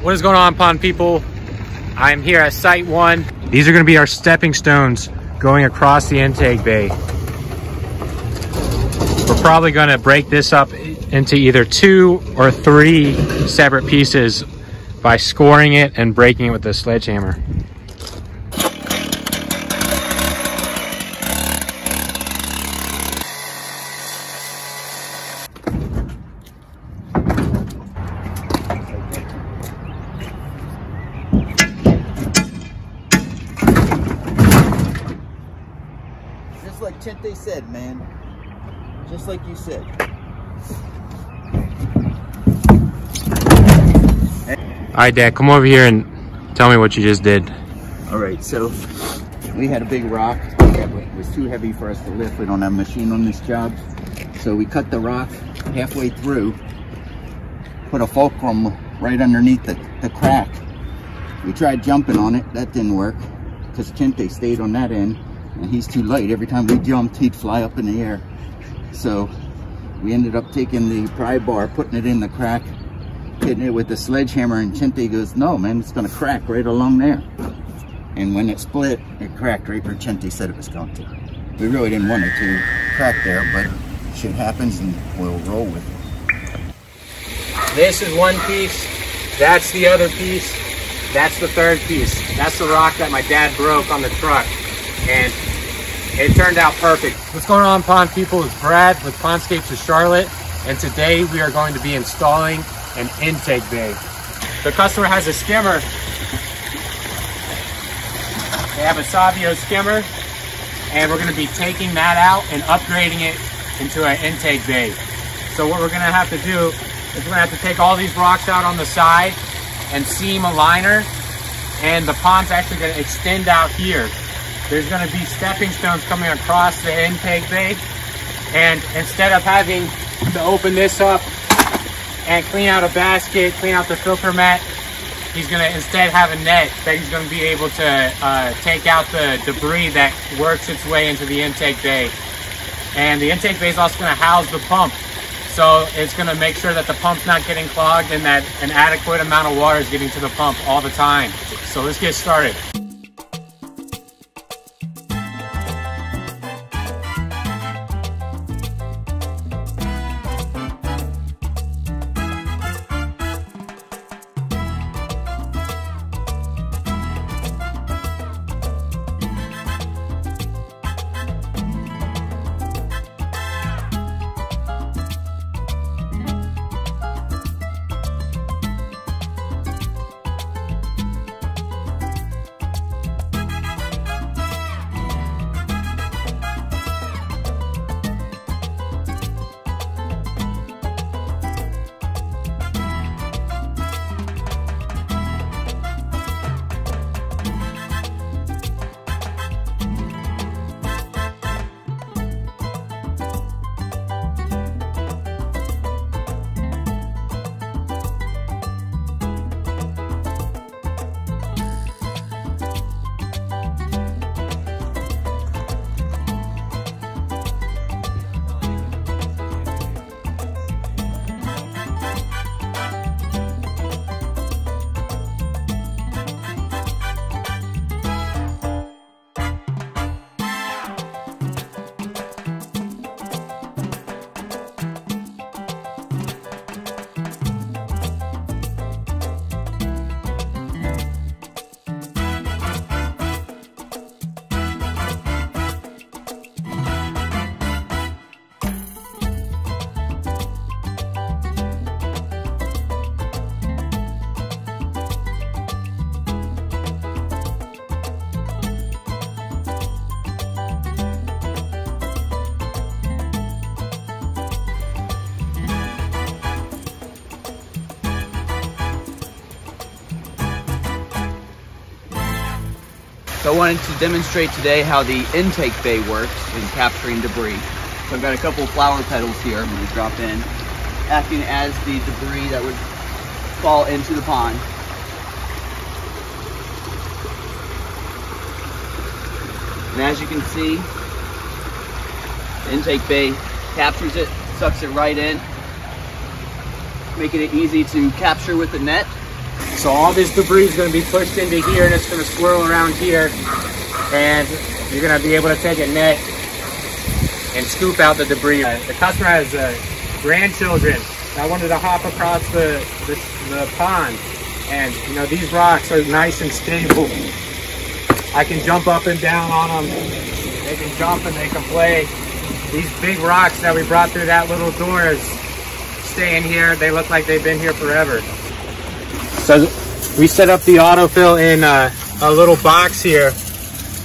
What is going on, pond people? I'm here at Site 1. These are going to be our stepping stones going across the intake bay. We're probably going to break this up into either 2 or 3 separate pieces by scoring it and breaking it with a sledgehammer. Just like Chente said, man. Just like you said. All right, Dad, come over here and tell me what you just did. All right, so we had a big rock. It was too heavy for us to lift. We don't have a machine on this job. So we cut the rock halfway through, put a fulcrum right underneath the crack. We tried jumping on it. That didn't work because Chente stayed on that end. And he's too light. Every time we jumped, he'd fly up in the air. So we ended up taking the pry bar, putting it in the crack, hitting it with the sledgehammer, and Chente goes, no, man, it's gonna crack right along there. And when it split, it cracked right where Chente said it was going to. We really didn't want it to crack there, but shit happens and we'll roll with it. This is one piece, that's the other piece, that's the third piece. That's the rock that my dad broke on the truck. And it turned out perfect. What's going on, pond people? It's Brad with Pondscapes of Charlotte, and today we are going to be installing an intake bay. The customer has a skimmer. They have a Savio skimmer, and we're going to be taking that out and upgrading it into an intake bay. So what we're going to have to do is we're going to have to take all these rocks out on the side and seam a liner, and the pond's actually going to extend out here. There's going to be stepping stones coming across the intake bay, and instead of having to open this up and clean out a basket, clean out the filter mat, he's going to instead have a net that he's going to be able to take out the debris that works its way into the intake bay. And the intake bay is also going to house the pump, so it's going to make sure that the pump's not getting clogged and that an adequate amount of water is getting to the pump all the time. So let's get started. So I wanted to demonstrate today how the intake bay works in capturing debris. So I've got a couple flower petals here I'm going to drop in, acting as the debris that would fall into the pond. And as you can see, the intake bay captures it, sucks it right in, making it easy to capture with the net. So all this debris is going to be pushed into here, and it's going to swirl around here, and you're going to be able to take a net and scoop out the debris. The customer has grandchildren that wanted to hop across the pond, and you know, these rocks are nice and stable. I can jump up and down on them. They can jump and they can play. These big rocks that we brought through that little door is staying here. They look like they've been here forever. So we set up the autofill in a little box here,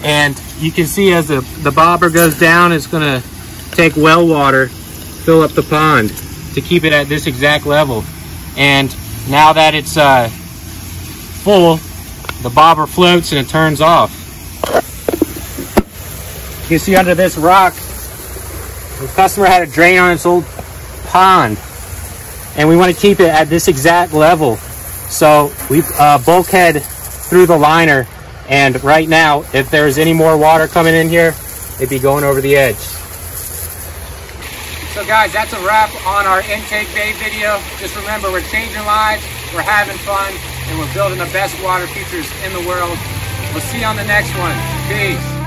and you can see as the bobber goes down, it's going to take well water, fill up the pond to keep it at this exact level. And now that it's full, the bobber floats and it turns off. You can see under this rock, the customer had a drain on its old pond, and we want to keep it at this exact level. So we bulkhead through the liner, and right now, if there's any more water coming in here, it'd be going over the edge. So guys, that's a wrap on our intake bay video. Just remember, we're changing lives, we're having fun, and we're building the best water features in the world. We'll see you on the next one. Peace.